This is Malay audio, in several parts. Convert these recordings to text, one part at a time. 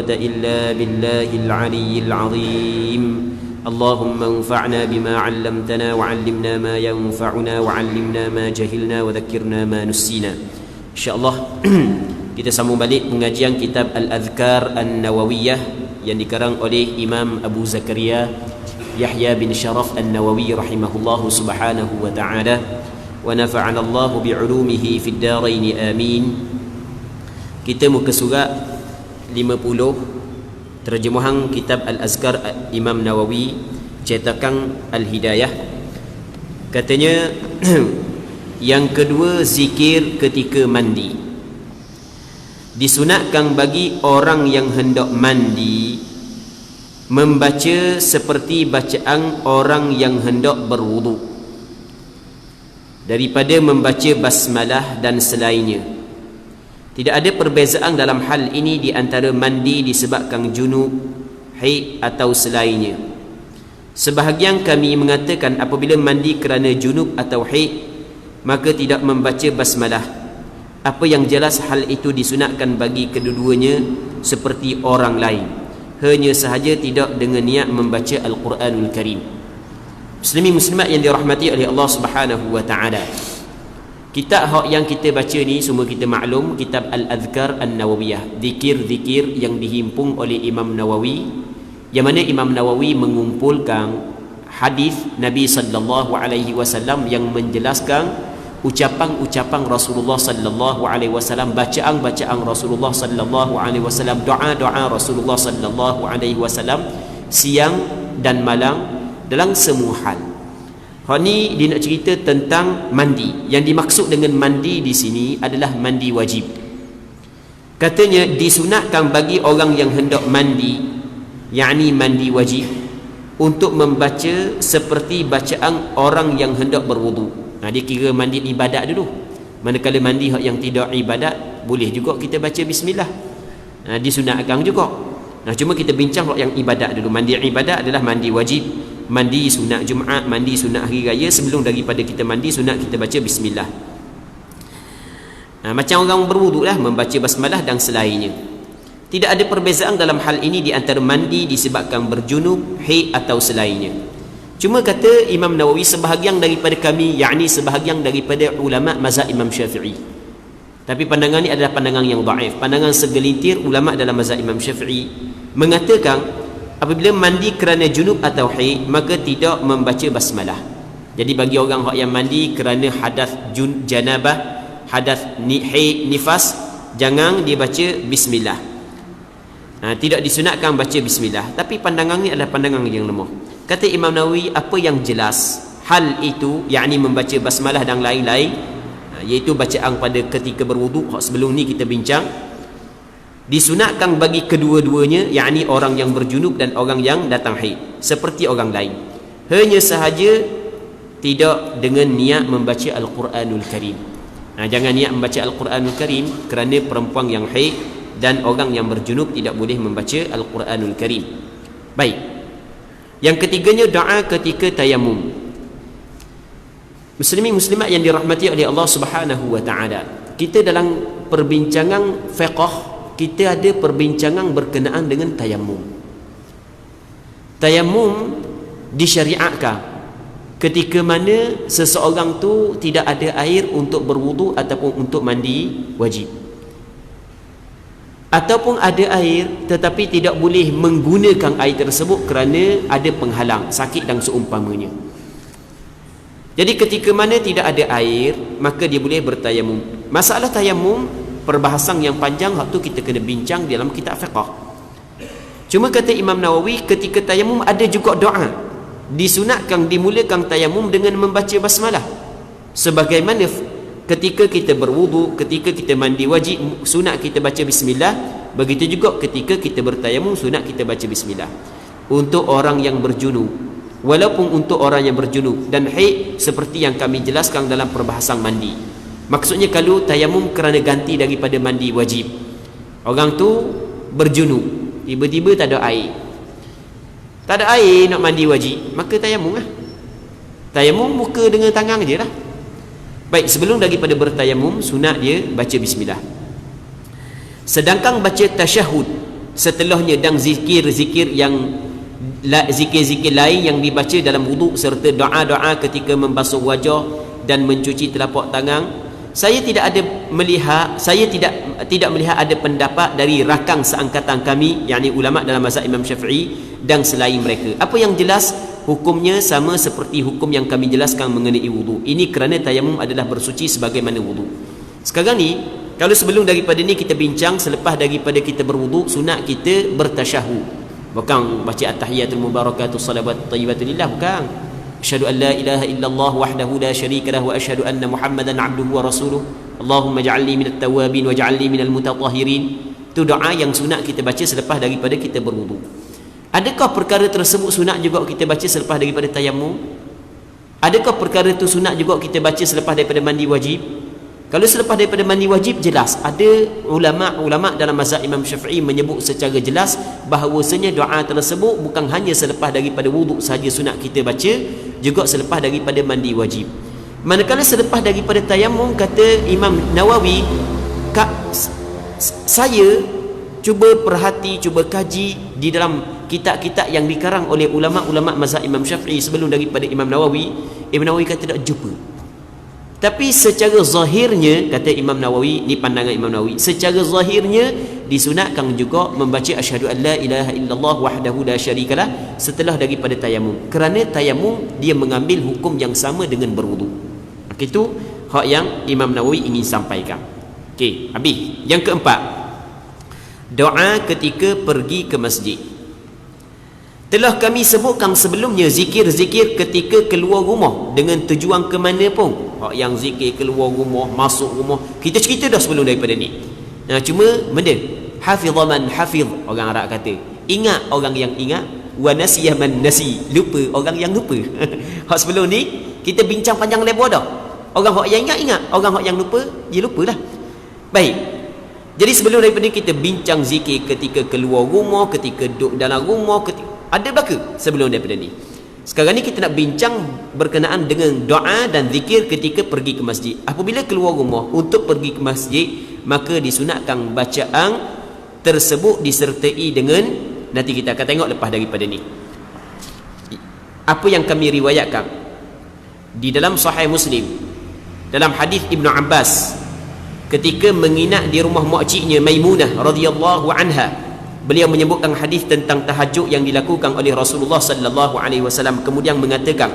إلا بالله العلي العظيم اللهم انفعنا بما علمتنا وعلمنا ما ينفعنا وعلمنا ما جهلنا وذكرنا ما نسينا. InsyaAllah kita sambung balik pengajian kitab Al-Adhkar An-Nawawiyah yang dikarang oleh Imam Abu Zakaria Yahya bin Sharaf An-Nawawi rahimahullahu subhanahu wa ta'ala wa nafa'ana Allahu bi'ulumihi fid darain amin. Kita muka surat 50 terjemahan kitab Al-Azkar Imam Nawawi cetakan Al-Hidayah. Katanya yang kedua, zikir ketika mandi. Disunatkan bagi orang yang hendak mandi membaca seperti bacaan orang yang hendak berwudu daripada membaca basmalah dan selainnya. Tidak ada perbezaan dalam hal ini di antara mandi disebabkan junub, haid atau selainnya. Sebahagian kami mengatakan apabila mandi kerana junub atau haid maka tidak membaca basmalah. Apa yang jelas hal itu disunatkan bagi kedua-duanya seperti orang lain, hanya sahaja tidak dengan niat membaca Al-Quranul Karim. Muslimin muslimat yang dirahmati oleh Allah Subhanahu wa taala, kitab yang kita baca ni semua kita maklum, kitab Al-Adhkar An-Nawawiyah, zikir-zikir yang dihimpun oleh Imam Nawawi, yang mana Imam Nawawi mengumpulkan hadis Nabi sallallahu alaihi wasallam yang menjelaskan ucapan-ucapan Rasulullah sallallahu alaihi wasallam, bacaan-bacaan Rasulullah sallallahu alaihi wasallam, doa-doa Rasulullah sallallahu alaihi wasallam siang dan malam dalam semua hal. Hak ni dia nak cerita tentang mandi. Yang dimaksud dengan mandi di sini adalah mandi wajib. Katanya disunatkan bagi orang yang hendak mandi, yakni mandi wajib, untuk membaca seperti bacaan orang yang hendak berwudu. Dia kira mandi ibadat dulu. Manakala mandi yang tidak ibadat, boleh juga kita baca bismillah. Disunatkan juga. Cuma kita bincang yang ibadat dulu. Mandi ibadat adalah mandi wajib, mandi sunat Jumaat, mandi sunat hari raya. Sebelum daripada kita mandi, sunat kita baca bismillah. Macam orang berwuduk lah, membaca basmalah dan selainnya. Tidak ada perbezaan dalam hal ini di antara mandi disebabkan berjunub, haid atau selainnya. Cuma kata Imam Nawawi, sebahagian daripada kami, yakni sebahagian daripada ulama mazhab Imam Syafi'i, tapi pandangan ini adalah pandangan yang dhaif, pandangan segelintir ulama dalam mazhab Imam Syafi'i mengatakan apabila mandi kerana junub atau haid maka tidak membaca basmalah. Jadi bagi orang yang mandi kerana hadas janabah, hadas haid, nifas, jangan dia baca bismillah. Tidak disunatkan baca bismillah. Tapi pandangan ini adalah pandangan yang lemah. Kata Imam Nawawi, apa yang jelas hal itu, yakni membaca basmalah dan lain-lain, iaitu bacaan pada ketika berwuduk, sebelum ni kita bincang, disunatkan bagi kedua-duanya, yakni orang yang berjunub dan orang yang datang haid, seperti orang lain. Hanya sahaja tidak dengan niat membaca Al-Quranul Karim. Jangan niat membaca Al-Quranul Karim kerana perempuan yang haid dan orang yang berjunub tidak boleh membaca Al-Quranul Karim. Baik. Yang ketiganya, doa ketika tayamum. Muslimin muslimat yang dirahmati oleh Allah Subhanahu wa taala, kita dalam perbincangan fiqh kita ada perbincangan berkenaan dengan tayamum. Tayamum disyariatkan ketika mana seseorang tu tidak ada air untuk berwudu ataupun untuk mandi wajib, ataupun ada air tetapi tidak boleh menggunakan air tersebut kerana ada penghalang, sakit dan seumpamanya. Jadi ketika mana tidak ada air maka dia boleh bertayamum. Masalah tayamum perbahasan yang panjang, waktu kita kena bincang dalam kitab fiqh. Cuma kata Imam Nawawi, ketika tayamum ada juga doa. Disunatkan dimulakan tayamum dengan membaca basmalah. Sebagaimana ketika kita berwudu, ketika kita mandi wajib, sunat kita baca bismillah. Begitu juga ketika kita bertayamum, sunat kita baca bismillah. Untuk orang yang berjunub, walaupun untuk orang yang berjunub dan haid, seperti yang kami jelaskan dalam perbahasan mandi. Maksudnya kalau tayamum kerana ganti daripada mandi wajib, orang tu berjunub, tiba-tiba tak ada air, tak ada air nak mandi wajib, maka tayamum lah. Tayamum muka dengan tangan je lah. Baik, sebelum daripada bertayamum, sunat dia baca bismillah. Sedangkan baca tasyahud, setelahnya dan zikir-zikir yang zikir-zikir lain yang dibaca dalam wuduk serta doa-doa ketika membasuh wajah dan mencuci telapak tangan. Saya tidak melihat ada pendapat dari rakan seangkatan kami, yakni ulama dalam mazhab Imam Syafi'i dan selain mereka. Apa yang jelas, hukumnya sama seperti hukum yang kami jelaskan mengenai wudu. Ini kerana tayamum adalah bersuci sebagaimana wudu. Sekarang ni, kalau sebelum daripada ni kita bincang, selepas daripada kita berwudu, sunat kita bertasyahud. Bukan baca at-tahiyatul mubarakatuh salawat thayyibatulillah, bukan. Asyhadu an la ilaha illallah wahdahu la syarika lahu wa asyhadu anna Muhammadan abduhu wa rasuluh. Allahumma ja'alni minat tawabin wa ja'alni minal mutatahhirin. Itu doa yang sunat kita baca selepas daripada kita berwudu. Adakah perkara tersebut sunat juga kita baca selepas daripada tayamum? Adakah perkara itu sunat juga kita baca selepas daripada mandi wajib? Kalau selepas daripada mandi wajib, jelas ada ulama dalam mazhab Imam Syafi'i menyebut secara jelas bahawasanya doa tersebut bukan hanya selepas daripada wuduk sahaja sunat kita baca, juga selepas daripada mandi wajib. Manakala selepas daripada tayamum, kata Imam Nawawi, saya cuba perhati, cuba kaji di dalam kitab-kitab yang dikarang oleh ulama-ulama mazhab Imam Syafi'i sebelum daripada Imam Nawawi. Imam Nawawi kata tak jumpa. Tapi secara zahirnya, kata Imam Nawawi, ni pandangan Imam Nawawi, secara zahirnya disunatkan juga membaca asyhadu an la ilaha illallah wahdahu la syarikalah setelah daripada tayamum, kerana tayamum dia mengambil hukum yang sama dengan berwudu. Itu hak yang Imam Nawawi ingin sampaikan. Okey, habis. Yang keempat, doa ketika pergi ke masjid. Telah kami sebutkan sebelumnya zikir-zikir ketika keluar rumah dengan tujuan ke mana pun. Hak yang zikir keluar rumah, masuk rumah, kita cerita dah sebelum daripada ni. Nah, cuma benda hafidha man hafiz, orang Arab kata, ingat orang yang ingat, wa nasiyah man nasi, lupa orang yang lupa. Hak sebelum ni kita bincang panjang lebar dah. Orang hak yang ingat, orang hak yang lupa, dia lupalah. Baik. Jadi sebelum daripada ni kita bincang zikir ketika keluar rumah, ketika duduk dalam rumah, ada belaka sebelum daripada ni. Sekarang ni kita nak bincang berkenaan dengan doa dan zikir ketika pergi ke masjid. Apabila keluar rumah untuk pergi ke masjid, maka disunatkan bacaan tersebut disertai dengan, nanti kita akan tengok lepas daripada ni apa yang kami riwayatkan di dalam Sahih Muslim, dalam hadis Ibnu Abbas ketika menginap di rumah makciknya Maimunah radhiyallahu anha. Beliau menyebutkan hadis tentang tahajud yang dilakukan oleh Rasulullah sallallahu alaihi wasallam, kemudian mengatakan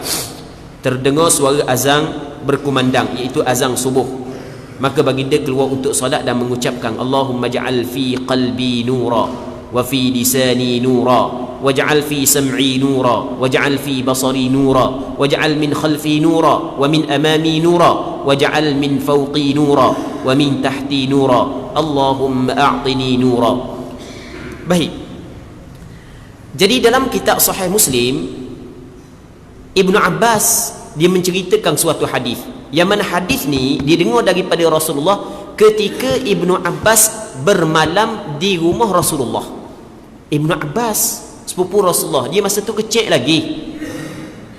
terdengar suara azan berkumandang, iaitu azan subuh. Maka baginda keluar untuk solat dan mengucapkan, Allahumma ja'al fi qalbi nura wa fi lisani nura waj'al fi sam'i nura waj'al fi basari nura waj'al min khalfi nura wa min amami nura waj'al min fawqi nura wa min tahti nura Allahumma a'tini nura. Baik. Jadi dalam kitab Sahih Muslim, Ibnu Abbas dia menceritakan suatu hadis, yang mana hadis ni didengar daripada Rasulullah ketika Ibnu Abbas bermalam di rumah Rasulullah. Ibnu Abbas sepupu Rasulullah, dia masa tu kecil lagi,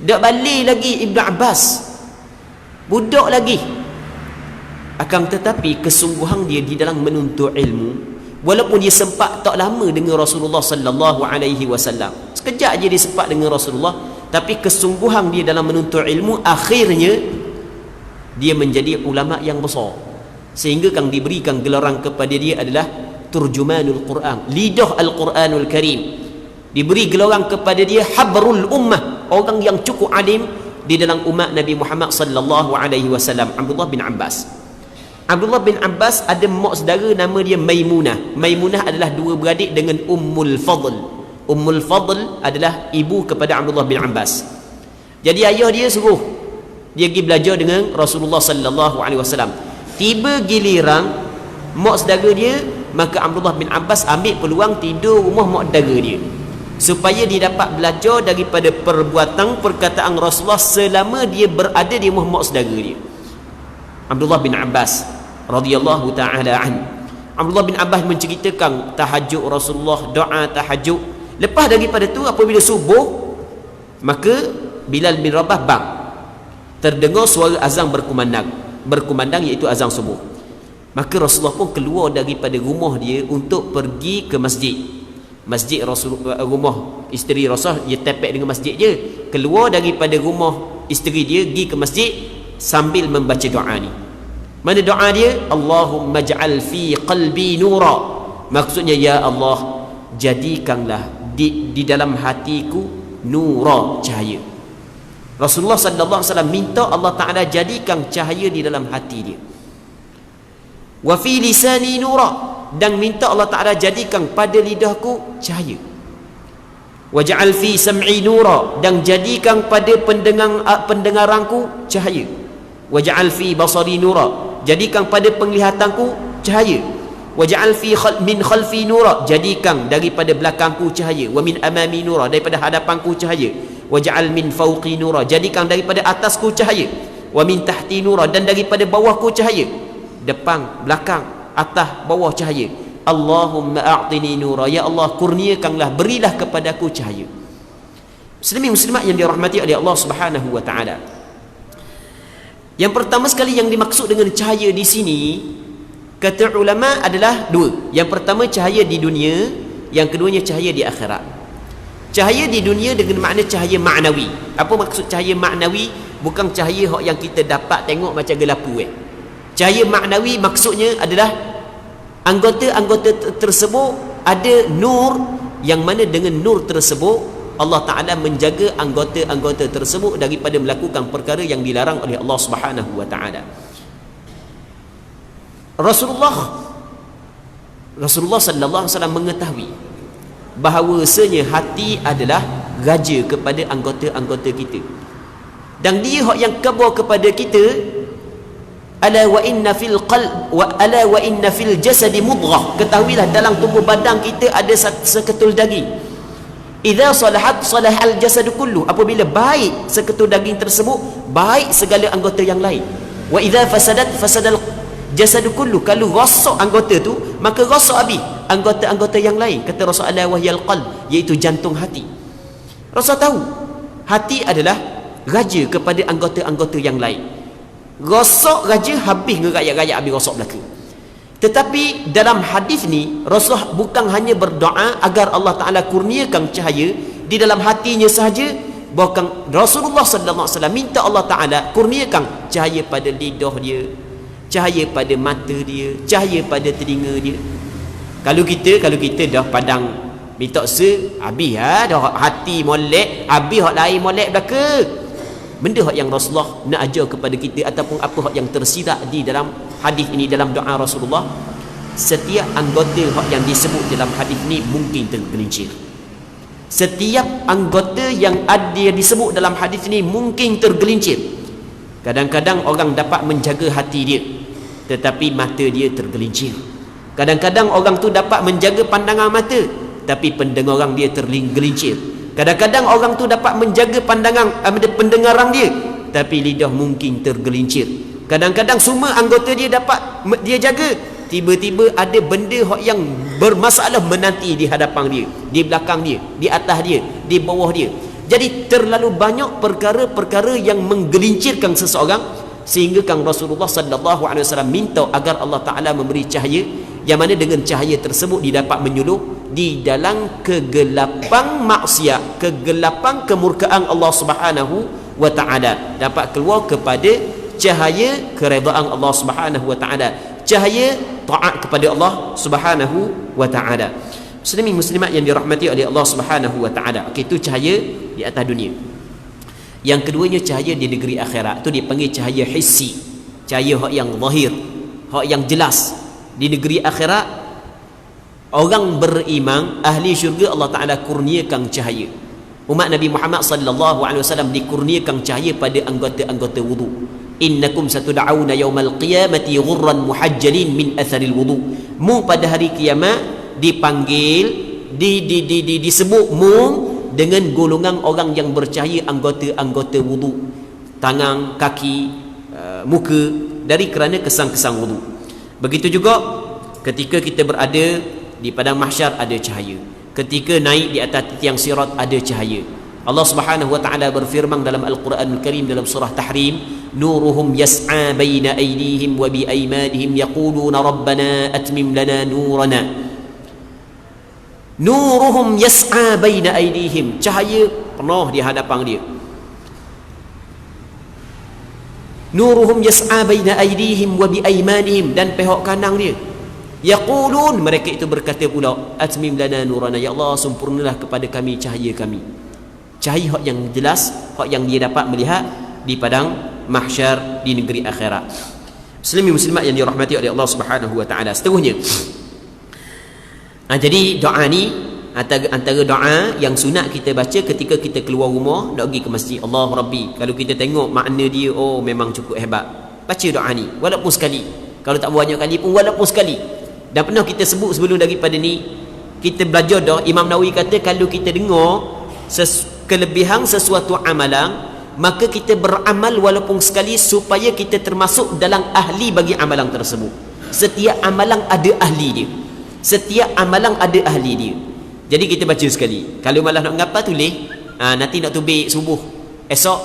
dak balik lagi Ibnu Abbas, budak lagi. Akan tetapi kesungguhan dia di dalam menuntut ilmu, walaupun dia sempat tak lama dengan Rasulullah sallallahu alaihi wasallam, sekejap aja dia sempat dengan Rasulullah, tapi kesungguhan dia dalam menuntut ilmu, akhirnya dia menjadi ulama yang besar, sehingga kan diberikan gelaran kepada dia adalah turjumanul Quran, lidah Al-Quranul Karim. Diberi gelaran kepada dia habrul ummah, orang yang cukup alim di dalam umat Nabi Muhammad sallallahu alaihi wasallam, Abdullah bin Abbas. Abdullah bin Abbas ada mak saudara nama dia Maimunah. Maimunah adalah dua beradik dengan Ummul Fadl. Ummul Fadl adalah ibu kepada Abdullah bin Abbas. Jadi ayah dia suruh dia pergi belajar dengan Rasulullah sallallahu alaihi wasallam. Tiba giliran mak saudara dia, maka Abdullah bin Abbas ambil peluang tidur rumah mak saudara dia, supaya dia dapat belajar daripada perbuatan perkataan Rasulullah selama dia berada di rumah mak saudara dia. Abdullah bin Abbas radhiyallahu ta'ala an. Abdullah bin Abbas menceritakan tahajud Rasulullah, doa tahajud. Lepas daripada tu, apabila subuh, maka Bilal bin Rabah bang, terdengar suara azan berkumandang, iaitu azan subuh. Maka Rasulullah pun keluar daripada rumah dia untuk pergi ke masjid. Masjid Rasul, rumah isteri Rasul dia tepek dengan masjid je. Keluar daripada rumah isteri dia pergi ke masjid sambil membaca doa ni. Mana doa dia? Allahumma ja'al fi qalbi nura. Maksudnya, ya Allah, jadikanlah di dalam hatiku nura, cahaya. Rasulullah sallallahu alaihi wasallam minta Allah Taala jadikan cahaya di dalam hati dia. Wa fi lisani nura, dan minta Allah Taala jadikan pada lidahku cahaya. Wa ja'al fi sam'i nura, dan jadikan pada pendengaranku cahaya. Wa ja'al fi basari nura, jadikan pada penglihatanku cahaya. Wa ja'al fi min khalfi nura, jadikan daripada belakangku cahaya. Wa min amami nura, daripada hadapanku cahaya. Wa ja'al min fawqi nura, jadikan daripada atasku cahaya. Wa min tahti nura, dan daripada bawahku cahaya. Depan, belakang, atas, bawah cahaya. Allahumma a'tini nura, ya Allah kurniakanlah, berilah kepadaku cahaya. Muslimin muslimat yang dirahmati oleh Allah Subhanahu wa taala. Yang pertama sekali yang dimaksud dengan cahaya di sini, kata ulama, adalah dua. Yang pertama cahaya di dunia, yang keduanya cahaya di akhirat. Cahaya di dunia dengan makna cahaya maknawi. Apa maksud cahaya maknawi? Bukan cahaya yang kita dapat tengok macam gelapu. Cahaya maknawi maksudnya adalah anggota-anggota tersebut ada nur, yang mana dengan nur tersebut Allah Ta'ala menjaga anggota-anggota tersebut daripada melakukan perkara yang dilarang oleh Allah Subhanahu wa Ta'ala. Rasulullah sallallahu alaihi wasallam mengetahui bahawasanya hati adalah raja kepada anggota-anggota kita, dan dia yang khabar kepada kita, ala wa inna fil qalb wa ala wa inna fil jasad mudghah, ketahuilah dalam tubuh badan kita ada seketul daging. Idza salahat salahal jasad kullu, apabila baik seketul daging tersebut, baik segala anggota yang lain. Wa idza fasadat fasadal jasad kullu, kalau rosak anggota tu maka rosak habis anggota-anggota yang lain. Kata Rasulullah, wahyal qalb, iaitu jantung hati. Rasul tahu hati adalah raja kepada anggota-anggota yang lain. Rosak raja, habis ngerayak-rayak, habis rosak belaka. Tetapi dalam hadis ni Rasulullah bukan hanya berdoa agar Allah Taala kurniakan cahaya di dalam hatinya sahaja, bahkan Rasulullah sallallahu alaihi wasallam minta Allah Taala kurniakan cahaya pada lidah dia, cahaya pada mata dia, cahaya pada telinga dia. Kalau kita dah padang minta habis dah hati molek, habis hak lain molek belaka. Benda hak yang Rasulullah nak ajar kepada kita, ataupun apa hak yang tersirat di dalam hadis ini, dalam doa Rasulullah, setiap anggota hak yang disebut dalam hadis ini mungkin tergelincir. Setiap anggota yang ada disebut dalam hadis ini mungkin tergelincir. Kadang-kadang orang dapat menjaga hati dia, tetapi mata dia tergelincir. Kadang-kadang orang tu dapat menjaga pandangan mata, tapi pendengaran dia tergelincir. Kadang-kadang orang tu dapat menjaga pendengaran dia, tapi lidah mungkin tergelincir. Kadang-kadang semua anggota dia dapat dia jaga, tiba-tiba ada benda yang bermasalah menanti di hadapan dia, di belakang dia, di atas dia, di bawah dia. Jadi terlalu banyak perkara-perkara yang menggelincirkan seseorang, sehingga kan Rasulullah sallallahu alaihi wasallam minta agar Allah Taala memberi cahaya, yang mana dengan cahaya tersebut dia dapat menyuluh di dalam kegelapan maksiat, kegelapan kemurkaan Allah Subhanahu wa Taala, dapat keluar kepada cahaya keredaan Allah Subhanahu wa Taala, cahaya taat kepada Allah Subhanahu wa Taala. Muslimin muslimat yang dirahmati oleh Allah Subhanahu wa Taala. Okey, itu cahaya di atas dunia. Yang keduanya cahaya di negeri akhirat, itu dipanggil cahaya hissi, cahaya hak yang zahir, hak yang jelas. Di negeri akhirat, orang beriman ahli syurga Allah Taala kurniakan cahaya. Umat Nabi Muhammad sallallahu alaihi wasallam dikurniakan cahaya pada anggota-anggota wudu. Innakum satud'auna yaumal qiyamati ghurran muhajjalin min atharil wudu. Mu pada hari kiamat dipanggil, disebut mu dengan golongan orang yang bercahaya anggota-anggota wudu, tangan, kaki, muka, dari kerana kesan-kesan wudu. Begitu juga ketika kita berada di padang mahsyar ada cahaya, ketika naik di atas tiang sirat ada cahaya. Allah Subhanahu wa taala berfirman dalam Al-Quranul Karim dalam surah Tahrim, nuruhum yas'a baina aydihim wa bi aymanihim yaquluna rabbana atmim lana nurana. Nuruhum yas'a baina aydihim, cahaya penuh di hadapan dia. Nuruhum yas'a baina aydihim wa bi aymanihim, dan pihak kanan dia. Yaqulun, mereka itu berkata pula, atmim lana nurana, ya Allah sempurnalah kepada kami cahaya kami. Cahaya hak yang jelas, hak yang dia dapat melihat di padang mahsyar di negeri akhirat. Muslimin muslimat yang dirahmati oleh Allah Subhanahu wa taala. Seterusnya, jadi doa ni antara doa yang sunat kita baca ketika kita keluar rumah nak pergi ke masjid. Allah Rabbi, kalau kita tengok makna dia, oh memang cukup hebat, baca doa ni walaupun sekali. Kalau tak banyak kali pun walaupun sekali. Dan pernah kita sebut sebelum daripada ni, kita belajar dah, Imam Nawawi kata kalau kita dengar kelebihan sesuatu amalan, maka kita beramal walaupun sekali supaya kita termasuk dalam ahli bagi amalan tersebut. Setiap amalan ada ahli dia. Setiap amalan ada ahli dia. Jadi kita baca sekali. Kalau malah nak ngapa tulis, nanti nak tubik subuh esok,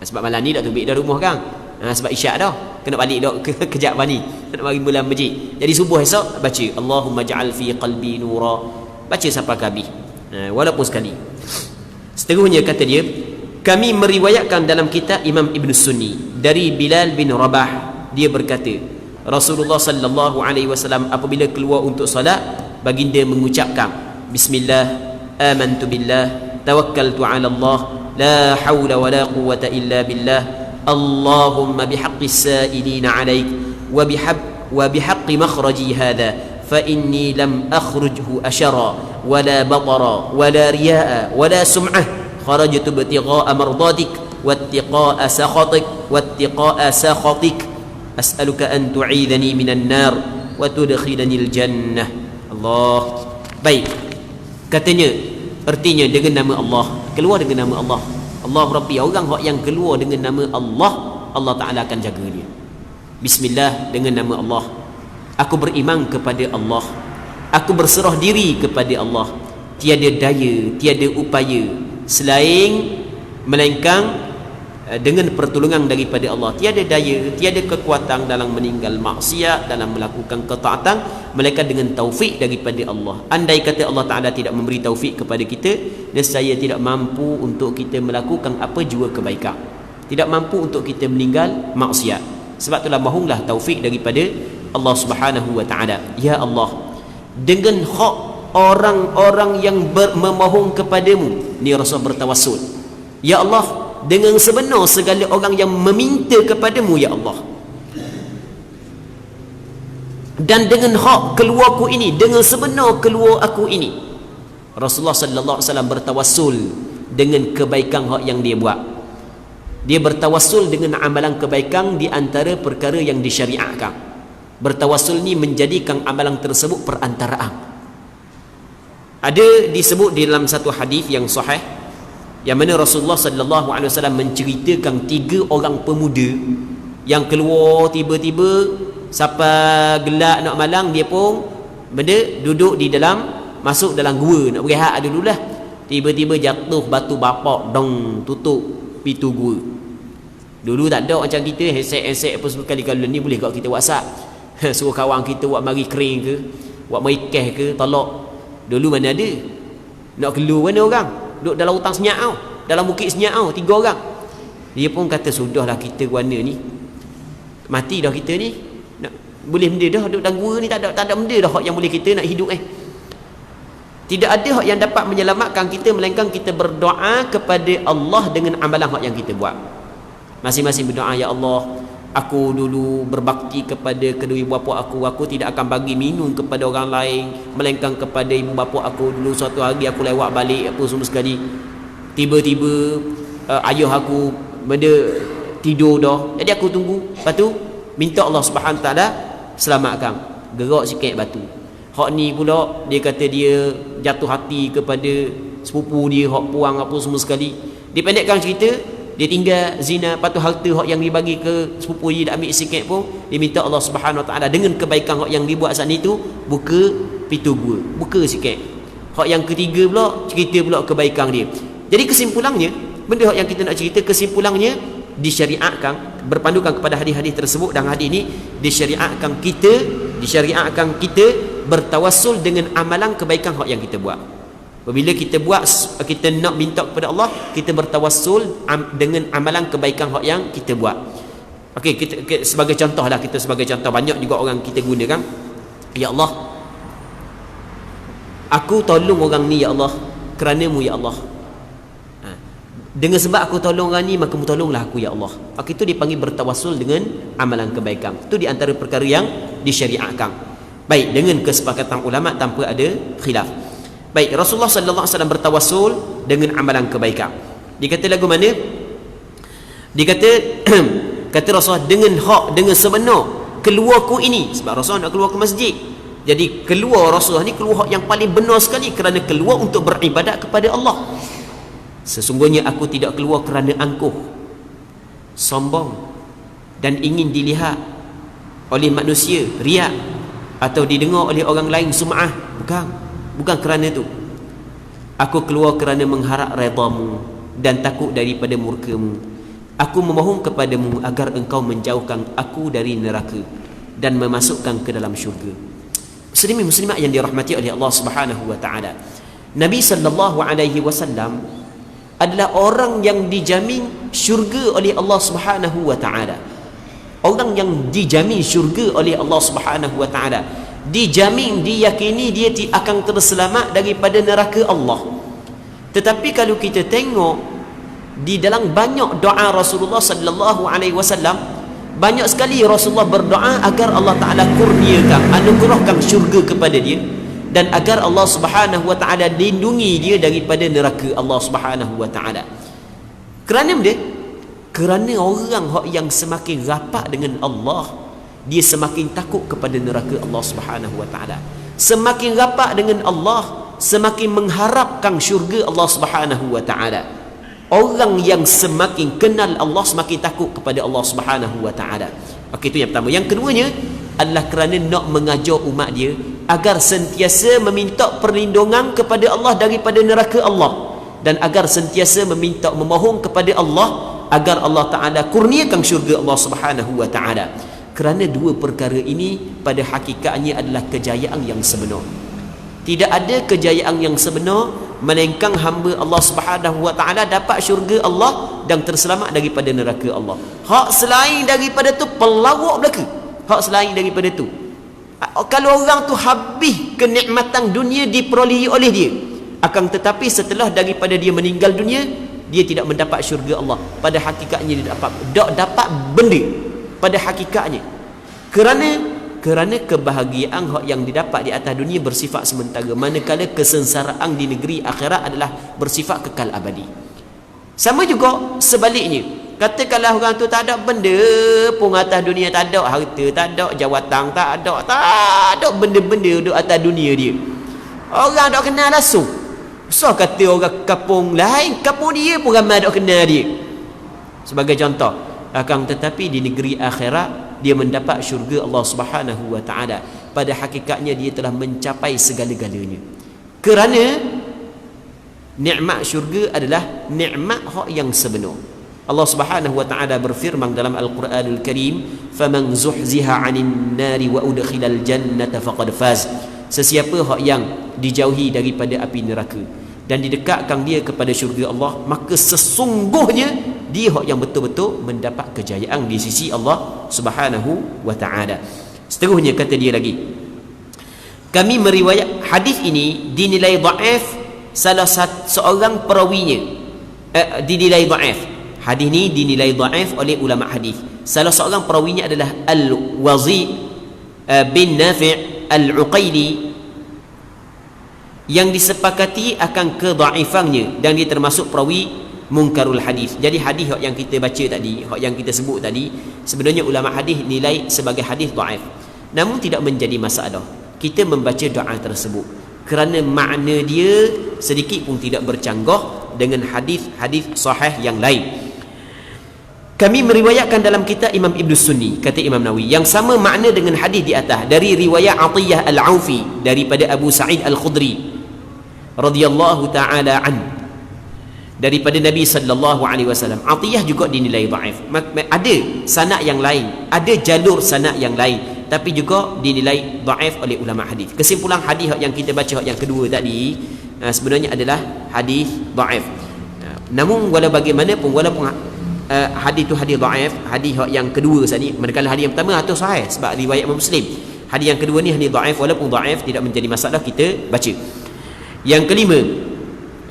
sebab malam ni nak tubik dah rumah kan, sebab isyak dah, kena balik dah kejap ni, nak mari bulan masjid. Jadi subuh esok baca Allahumma ja'al fi qalbi nura, baca sampai habis, walaupun sekali. Seterusnya kata dia, kami meriwayatkan dalam kitab Imam Ibn Sunni dari Bilal bin Rabah, dia berkata Rasulullah sallallahu alaihi wasallam apabila keluar untuk solat, baginda mengucapkan bismillah, amantu billah, tawakkaltu ala Allah, la hawla wa la quwwata illa billah, Allahumma bihaqqis sa'ilina alaik wa bihaqqi makhraji hadha fa inni lam akhrujhu ashara wa la batara wa la riya'a wa la sum'ah, kharajtu ibtigha'a mardatik wattiqa'a sakhatik as'aluka an tu'idhani minan nar wa tudkhilani al-jannah. Allah. Baik, katanya artinya dengan nama Allah, keluar dengan nama Allah. Allah Rabbi, orang yang keluar dengan nama Allah, Allah Ta'ala akan jaga dia. Bismillah, dengan nama Allah. Aku beriman kepada Allah, aku berserah diri kepada Allah. Tiada daya, tiada upaya selain melainkan dengan pertolongan daripada Allah. Tiada daya, tiada kekuatan dalam meninggal maksiat, dalam melakukan ketaatan, melainkan dengan taufik daripada Allah. Andai kata Allah Ta'ala tidak memberi taufik kepada kita, nescaya tidak mampu untuk kita melakukan apa jua kebaikan, tidak mampu untuk kita meninggal maksiat. Sebab itulah mohonlah taufik daripada Allah Subhanahu wa Ta'ala. Ya Allah, dengan hak orang-orang yang memohon kepadamu, ni Rasul bertawassul. Ya Allah, dengan sebenar segala orang yang meminta kepadamu, ya Allah, dan dengan hak keluarku ini, dengan sebenar keluar aku ini. Rasulullah sallallahu alaihi wasallam bertawassul dengan kebaikan hak yang dia buat. Dia bertawassul dengan amalan kebaikan di antara perkara yang disyariatkan. Bertawassul ni menjadikan amalan tersebut perantaraan. Ada disebut di dalam satu hadis yang sahih, yang mana Rasulullah sallallahu alaihi wasallam menceritakan 3 orang pemuda yang keluar tiba-tiba sampai gelap nak malam, dia pun duduk di dalam, masuk dalam gua nak berehat dululah. Tiba-tiba jatuh batu bapak, dong, tutup pintu gua. Dulu tak ada macam kita hesek-hesek apa semua. Kali kalau ni boleh kat kita WhatsApp, suruh kawan kita buat mari kering ke, buat mari keh ke, tolak. Dulu mana ada, nak keluar mana orang duduk dalam hutang senyap tau, dalam bukit senyap tau, 3 orang. Dia pun kata sudahlah kita warna ni, mati dah kita ni, nak boleh benda dah duduk dalam gua ni, tak ada benda dah yang boleh kita nak hidup. Tidak ada hak yang dapat menyelamatkan kita melainkan kita berdoa kepada Allah dengan amalan hak yang kita buat. Masing-masing berdoa, ya Allah, aku dulu berbakti kepada kedua ibu bapa aku tidak akan bagi minum kepada orang lain melainkan kepada ibu bapa aku. Dulu suatu hari aku lewat balik apa semua sekali, tiba-tiba ayah aku tidur dah, jadi aku tunggu. Lepas tu minta Allah Subhanahu Taala selamatkan, gerak sikit batu. Hak ni pula dia kata dia jatuh hati kepada sepupu dia hak puang apa semua sekali. Dipendekkan cerita, dia tinggal zina, patu harta hak yang dibagi ke sepupu dia tak ambil sikit pun, dia minta Allah Subhanahu Taala dengan kebaikan hak yang dibuat saat itu, buka pintu gua, buka sikit. Hak yang ketiga pula cerita pula kebaikan dia. Jadi kesimpulannya, benda hak yang kita nak cerita, kesimpulannya disyariatkan berpandukan kepada hadis-hadis tersebut, dan hadis ini disyariatkan kita bertawassul dengan amalan kebaikan hak yang kita buat. Apabila kita buat, kita nak minta kepada Allah, kita bertawassul dengan amalan kebaikan hak yang kita buat. Okey, kita sebagai contoh lah, kita sebagai contoh, banyak juga orang kita gunakan, ya Allah, aku tolong orang ni ya Allah, kerana-Mu ya Allah. Dengan sebab aku tolong orang ni, maka Mu tolonglah aku ya Allah. Itu dipanggil bertawassul dengan amalan kebaikan. Itu di antara perkara yang disyariatkan. Baik, dengan kesepakatan ulama tanpa ada khilaf. Baik, Rasulullah sallallahu alaihi wasallam bertawassul dengan amalan kebaikan. Dikata lagu mana? Dikata kata Rasulullah, dengan hak, dengan sebenar keluarku ini, sebab Rasulullah nak keluar ke masjid. Jadi keluar Rasulullah ni keluar hak yang paling benar sekali, kerana keluar untuk beribadat kepada Allah. Sesungguhnya aku tidak keluar kerana angkuh, sombong, dan ingin dilihat oleh manusia, riak, atau didengar oleh orang lain, sum'ah. Bukan kerana itu. Aku keluar kerana mengharap redha-Mu dan takut daripada murka-Mu. Aku memohon kepadamu agar engkau menjauhkan aku dari neraka dan memasukkan ke dalam syurga. Muslimin muslimat yang dirahmati oleh Allah Subhanahu wa taala, Nabi sallallahu alaihi wasallam adalah orang yang dijamin syurga oleh Allah Subhanahu wa taala. Orang yang dijamin syurga oleh Allah Subhanahu wa taala, dijamin, diyakini dia akan terselamat daripada neraka Allah. Tetapi kalau kita tengok di dalam banyak doa Rasulullah sallallahu alaihi wasallam, banyak sekali Rasulullah berdoa agar Allah Taala kurniakan, anugerahkan syurga kepada dia, dan agar Allah Subhanahu wa taala lindungi dia daripada neraka Allah Subhanahu wa taala. Kerana dia, kerana orang yang semakin rapat dengan Allah, dia semakin takut kepada neraka Allah Subhanahu wa taala. Semakin rapat dengan Allah, semakin mengharapkan syurga Allah Subhanahu wa taala. Orang yang semakin kenal Allah, semakin takut kepada Allah Subhanahu wa taala. Okey, itu yang pertama. Yang keduanya adalah kerana nak mengajar umat dia agar sentiasa meminta perlindungan kepada Allah daripada neraka Allah, dan agar sentiasa memohon kepada Allah agar Allah Taala kurniakan syurga Allah Subhanahu wa taala. Kerana dua perkara ini pada hakikatnya adalah kejayaan yang sebenar. Tidak ada kejayaan yang sebenar melainkan hamba Allah Subhanahu wa taala dapat syurga Allah dan terselamat daripada neraka Allah. Hak selain daripada tu pelawak belaka. Hak selain daripada tu, kalau orang tu habis kenikmatan dunia diperolehi oleh dia, akan tetapi setelah daripada dia meninggal dunia, dia tidak mendapat syurga Allah. Pada hakikatnya dia dapat benda pada hakikatnya. Kerana kebahagiaan yang didapat di atas dunia bersifat sementara, manakala kesengsaraan di negeri akhirat adalah bersifat kekal abadi. Sama juga sebaliknya, katakanlah orang tu tak ada benda pun atas dunia, tak ada harta, tak ada jawatan, tak ada benda-benda duduk atas dunia dia. Orang tak kenal langsung. So kata orang kampung lain, kampung dia pun ramai tak kenal dia. Sebagai contoh, akan tetapi di negeri akhirat dia mendapat syurga Allah Subhanahu wa taala. Pada hakikatnya dia telah mencapai segala-galanya. Kerana nikmat syurga adalah nikmat hak yang sebenar. Allah Subhanahu wa taala berfirman dalam Al-Quranul Karim, "Faman zuhziha 'anil nari wa udkhilal jannata faqad faz." Sesiapa hak yang dijauhi daripada api neraka dan didekatkan dia kepada syurga Allah, maka sesungguhnya dia yang betul-betul mendapat kejayaan di sisi Allah Subhanahu wa taala. Seterusnya kata dia lagi, kami meriwayat hadis ini dinilai dhaif salah seorang perawinya, dinilai dhaif. Hadis ini dinilai dhaif oleh ulama hadis. Salah seorang perawinya adalah Al-Wazi bin Nafi' Al-Uqaili, yang disepakati akan kedhaifannya, dan dia termasuk perawi munkarul hadis. Jadi hadis yang kita baca tadi, yang kita sebut tadi, sebenarnya ulama hadis nilai sebagai hadis dhaif. Namun tidak menjadi masalah kita membaca doa tersebut, kerana makna dia sedikit pun tidak bercanggah dengan hadis-hadis sahih yang lain. Kami meriwayatkan dalam kitab Imam Ibn Sunni, kata Imam Nawawi, yang sama makna dengan hadis di atas, dari riwayat Atiyah Al-Aufi daripada Abu Sa'id Al-Khudri radhiyallahu taala an, daripada Nabi sallallahu alaihi wasallam. Atiyah juga dinilai dhaif. Ada sanad yang lain, ada jalur sanad yang lain tapi juga dinilai dhaif oleh ulama hadis. Kesimpulan hadis yang kita baca yang kedua tadi sebenarnya adalah hadis dhaif. Namun walau bagaimanapun, walaupun hadis tu hadis dhaif, hadis yang kedua tadi, manakala hadis yang pertama atau sahih sebab riwayat Muslim. Hadis yang kedua ni hadis dhaif, walaupun dhaif tidak menjadi masalah kita baca. Yang kelima,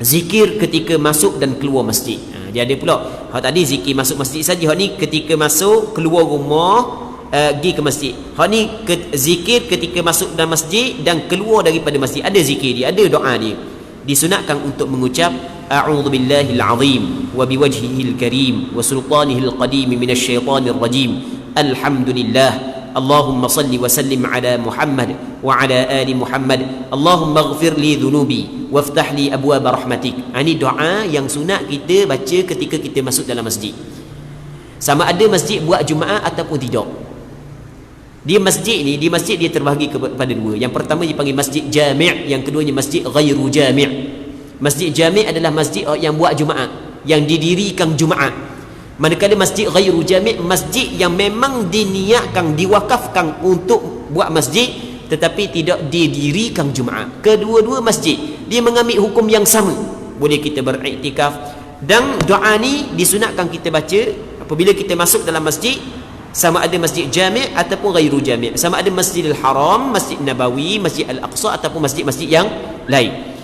zikir ketika masuk dan keluar masjid. Dia ada pula hak tadi zikir masuk masjid saja, hak ni ketika masuk keluar rumah pergi ke masjid. Hak ni zikir ketika masuk dalam masjid dan keluar daripada masjid. Ada zikir dia, ada doa dia. Disunatkan untuk mengucap a'udzubillahil azim wa biwajhihil karim wa sultanihil qadim minasyaitonir rajim. Alhamdulillah. Allahumma salli wa sallim ala Muhammad wa ala ali Muhammad. Allahumma ighfir li dhunubi waftah li abwaab rahmatik. Ini doa yang sunat kita baca ketika kita masuk dalam masjid. Sama ada masjid buat Jumaat ataupun tidak. Dia masjid ni, di masjid dia terbahagi kepada dua. Yang pertama dipanggil masjid jami', yang keduanya masjid ghairu jami'. Masjid jami' adalah masjid yang buat Jumaat, yang didirikan Jumaat. Manakala masjid ghairu jami', masjid yang memang diniatkan, diwakafkan untuk buat masjid tetapi tidak didirikan Jumaat. Kedua-dua masjid dia mengambil hukum yang sama. Boleh kita beriktikaf, dan doa ni disunatkan kita baca apabila kita masuk dalam masjid, sama ada masjid jami' ataupun ghairu jami', sama ada Masjidil Haram, Masjid Nabawi, Masjid Al-Aqsa ataupun masjid-masjid yang lain.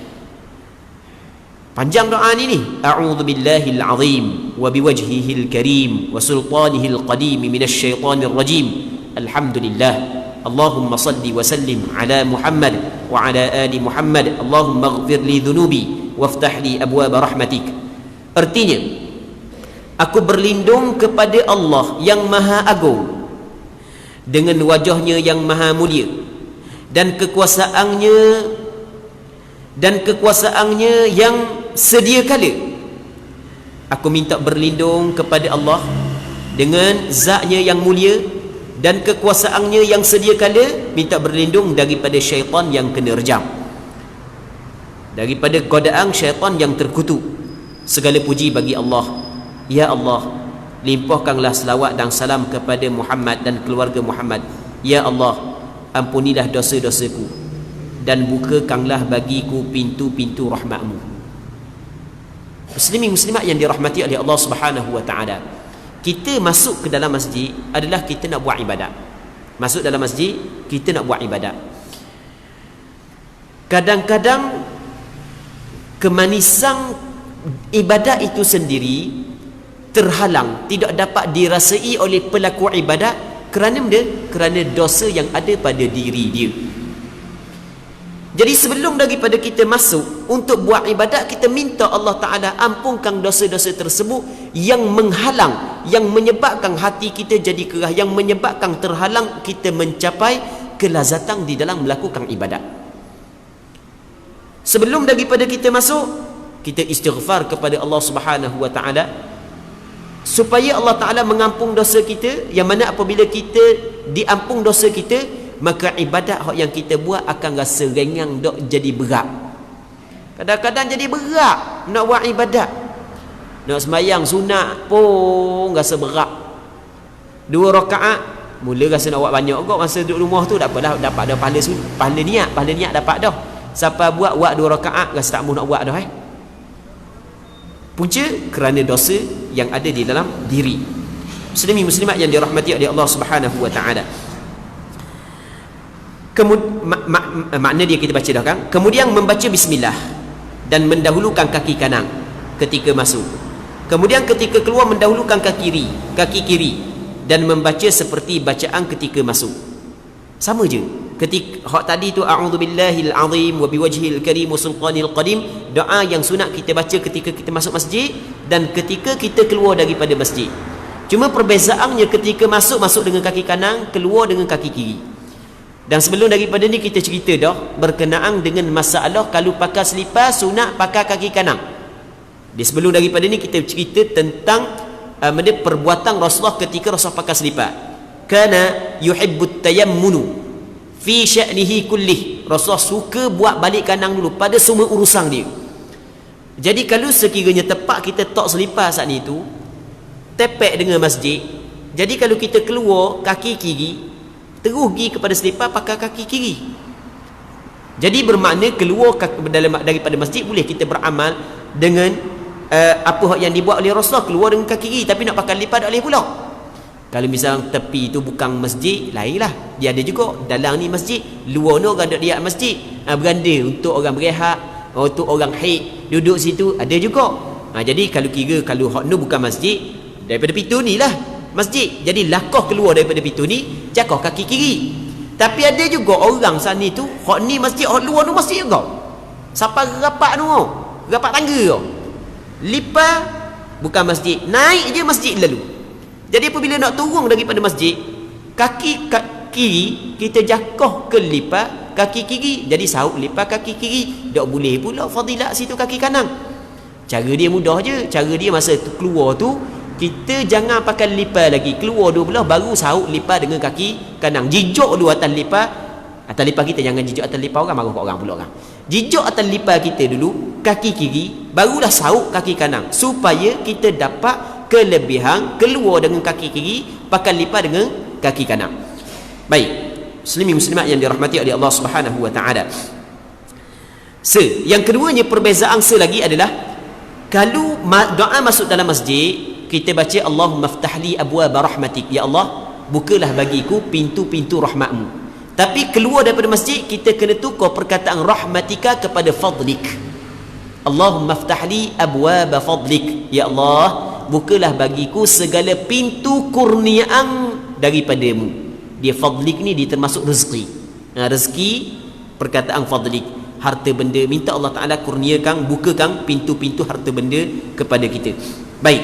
Panjang doa ni a'udzubillahil azim wa biwajhihil karim wa sultanihil qadim minasyaitonir rajim. Alhamdulillah. Allahumma salli wa sallim ala Muhammad wa ala ali Muhammad. Allahumma ighfir li dhunubi waftah li abwaab rahmatik. Artinya, aku berlindung kepada Allah yang Maha Agung dengan wajahnya yang Maha Mulia dan kekuasaannya yang sedia kala. Aku minta berlindung kepada Allah dengan zatnya yang mulia dan kekuasaannya yang sedia kala, minta berlindung daripada syaitan yang kena rejam, daripada godaan syaitan yang terkutuk. Segala puji bagi Allah. Ya Allah, limpahkanlah selawat dan salam kepada Muhammad dan keluarga Muhammad. Ya Allah, ampunilah dosa-dosaku dan bukakanlah bagiku pintu-pintu rahmatmu. Muslimin muslimat yang dirahmati oleh Allah Subhanahu wa taala, kita masuk ke dalam masjid adalah kita nak buat ibadat. Masuk dalam masjid kita nak buat ibadat. Kadang-kadang kemanisan ibadat itu sendiri terhalang, tidak dapat dirasai oleh pelaku ibadat kerana dosa yang ada pada diri dia. Jadi sebelum daripada kita masuk untuk buat ibadat, kita minta Allah Ta'ala ampunkan dosa-dosa tersebut yang menghalang, yang menyebabkan hati kita jadi kerah, yang menyebabkan terhalang kita mencapai kelazatan di dalam melakukan ibadat. Sebelum daripada kita masuk, kita istighfar kepada Allah Subhanahu wa Ta'ala supaya Allah Ta'ala mengampung dosa kita, yang mana apabila kita diampung dosa kita, maka ibadat yang kita buat akan rasa ringan, dok jadi berat. Kadang-kadang jadi berat nak buat ibadat. Nak sembahyang sunat pun rasa berat. 2 rakaat mula rasa nak buat banyak kok, masa duduk rumah tu tak apalah, dapat dah pahala niat dapat dah. Siapa buat 2 rakaat rasa tak mahu nak buat dah Punca kerana dosa yang ada di dalam diri. Muslimin muslimat yang dirahmati oleh Allah Subhanahu wa taala. Makna dia kita baca dah kan. Kemudian membaca bismillah dan mendahulukan kaki kanan ketika masuk. Kemudian ketika keluar mendahulukan kaki kiri dan membaca seperti bacaan ketika masuk. Sama je. Ketika hak tadi tu a'udzubillahil azim wa biwajhil karim wa sultanil qadim, doa yang sunat kita baca ketika kita masuk masjid dan ketika kita keluar daripada masjid. Cuma perbezaannya ketika masuk dengan kaki kanan, keluar dengan kaki kiri. Dan sebelum daripada ni kita cerita dah berkenaan dengan masalah kalau pakai selipar sunat pakai kaki kanan. Di sebelum daripada ni kita cerita tentang perbuatan Rasulullah ketika Rasulullah pakai selipar. Kana yuhibbut tayammunu fi sya'nihi kullih. Rasulullah suka buat balik kanan dulu pada semua urusan dia. Jadi kalau sekiranya tepat kita tok selipar saat ni tu tepek dengan masjid, jadi kalau kita keluar kaki kiri, terus pergi kepada selipar pakai kaki kiri. Jadi bermakna keluar daripada masjid boleh kita beramal dengan apa yang dibuat oleh Rasulullah, keluar dengan kaki kiri, tapi nak pakai lipat tak boleh pula. Kalau misalnya tepi tu bukan masjid, lain lah. Dia ada juga dalam ni masjid, luar ni orang duduk di masjid, beranda untuk orang berehat, untuk orang haid duduk situ, ada juga. Jadi kalau kira kalau hak ni bukan masjid, daripada pintu ni lah masjid, jadi lakoh keluar daripada pintu ni, jakoh kaki kiri. Tapi ada juga orang sana tu hak ni masjid, hak luar tu masjid juga. Sampai rapat tu, rapat tangga tu, lipat bukan masjid, naik je masjid lalu. Jadi apabila nak turun daripada masjid, kaki kiri kita jakoh ke lipat kaki kiri, jadi sahut lipat kaki kiri. Tak boleh pula fadilat situ kaki kanan. Cara dia mudah je. Cara dia masa tu keluar tu, kita jangan pakai lipat lagi, keluar dua belah baru sahut lipat dengan kaki kanan. Jijok dulu atas lipat. Atas lipat kita, jangan jijok atas lipat orang, marah orang pula orang. Jijok atas lipat kita dulu kaki kiri, barulah sahut kaki kanan, supaya kita dapat kelebihan keluar dengan kaki kiri, pakai lipat dengan kaki kanan. Baik, muslimin muslimat yang dirahmati oleh Allah Subhanahu wa taala. Yang keduanya, perbezaan lagi adalah kalau doa masuk dalam masjid, kita baca Allahumma ftahli abwaaba rahmatik, ya Allah bukalah bagiku pintu-pintu rahmatmu. Tapi keluar daripada masjid, kita kena tukar perkataan rahmatika kepada fadlik. Allahumma ftahli abwaaba fadlik, ya Allah bukalah bagiku segala pintu kurniaan daripadamu. Dia fadlik ni dia termasuk rezeki. Rezeki perkataan fadlik, harta benda, minta Allah Ta'ala kurniakan, bukakan pintu-pintu harta benda kepada kita. Baik,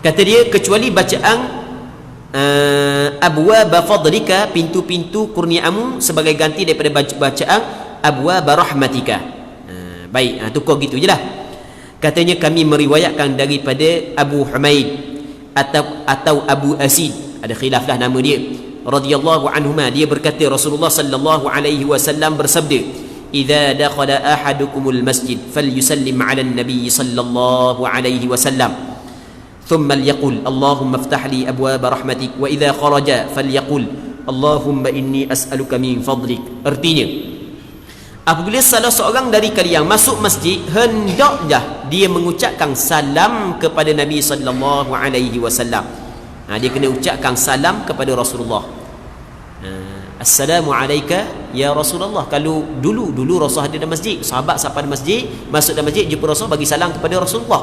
kata dia kecuali bacaan abwaaba fadlika, pintu-pintu kurniamu, sebagai ganti daripada bacaan abwaaba rahmatika. Baik, tukar gitu je lah. Katanya kami meriwayatkan daripada Abu Humaid atau Abu Asid, ada khilaf lah nama dia, radhiyallahu anhuma, dia berkata Rasulullah sallallahu alaihi wasallam bersabda, idza dakhala ahadukumul masjid falyusallim ala an-nabiy sallallahu alaihi wasallam thumma liyaqul Allahumma iftah li abwaaba rahmatik wa idza kharaja falyaqul Allahumma inni as'aluka min fadlik. Artinya, apabila salah seorang dari kalian masuk masjid, hendaklah dia mengucapkan salam kepada Nabi sallallahu alaihi wasallam. Dia kena ucapkan salam kepada Rasulullah. Assalamu alayka ya Rasulullah. Kalau dulu Rasulullah ada dalam masjid, sahabat sampai di masjid, masuk dalam masjid, jumpa Rasulullah, bagi salam kepada Rasulullah.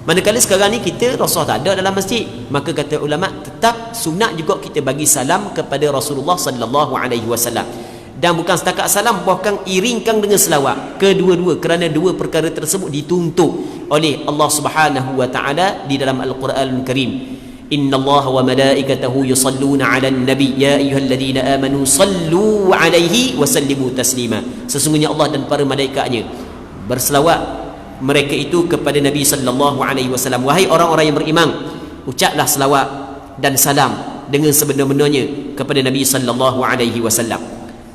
Manakala sekarang ni kita Rasulullah tak ada dalam masjid, maka kata ulama tetap sunat juga kita bagi salam kepada Rasulullah sallallahu alaihi wasallam. Dan bukan setakat salam, bahkan iringkan dengan selawat. Kedua-dua, kerana dua perkara tersebut dituntut oleh Allah Subhanahu wa taala di dalam Al-Quranul Karim. Innallaha wa malaikatahu yusalluna 'alan nabi ya ayyuhalladzina amanu sallu 'alaihi wa sallimu taslima. Sesungguhnya Allah dan para malaikatnya berselawat mereka itu kepada Nabi sallallahu alaihi wasallam. Wahai orang-orang yang beriman, ucaplah selawat dan salam dengan sebenar-benarnya kepada Nabi sallallahu alaihi wasallam.